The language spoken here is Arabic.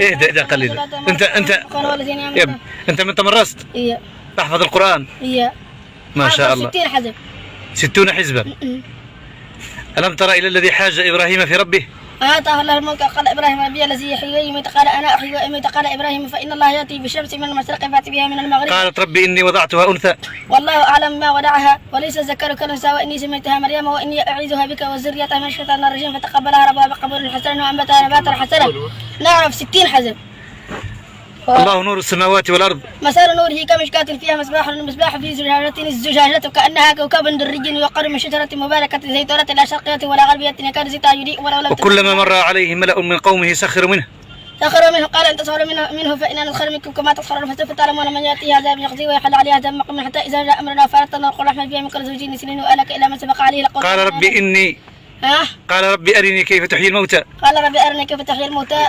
ايه ده قليل. انت من تمرست؟ ايه. تحفظ القرآن؟ ايه. ما شاء الله. 60 حزب. 60 حزبا. ألم تر إلى الذي حاج إبراهيم في ربه؟ آتاه الله الملك قال إبراهيم ربي الذي يحيي ويميت قال أنا أحيي وأميت قال إبراهيم فإن الله يأتي بالشمس من المشرق فأتي بها من المغرب. قالت ربي إني وضعتها أنثى والله أعلم ما وضعها وليس الذكر كالأنثى وإني سميتها مريم وإني أعيذها بك وذريتها من الشيطان الرجيم فتقبلها ربها بقبول حسنا وأنبتها نباتا حسنا. نعم 60 حزب. الله نور السماوات والأرض مثال نوره كمشكاة فيها مصباح المصباح في زجاجة الزجاجة كأنها كوكب دري يوقد من شجرة مباركة زيتونة لا شرقية ولا غربية يكاد زيتها يضيء ولو لم وكلما مر عليه ملأ من قومه سخروا منه قال ان تسخروا منه فإننا نسخر منكم كما تسخرون فسوف تعلمون من يأتيه عذاب يخزيه ويحل عليه عذاب مقيم حتى إذا جاء أمرنا فأردنا نقول رحمة بها من كل زوجين سنين وأهلك إلا من سبق عليه لقول قال ربي أرني كيف تحيي الموتى قال ربي أرني كيف تحيي الموتى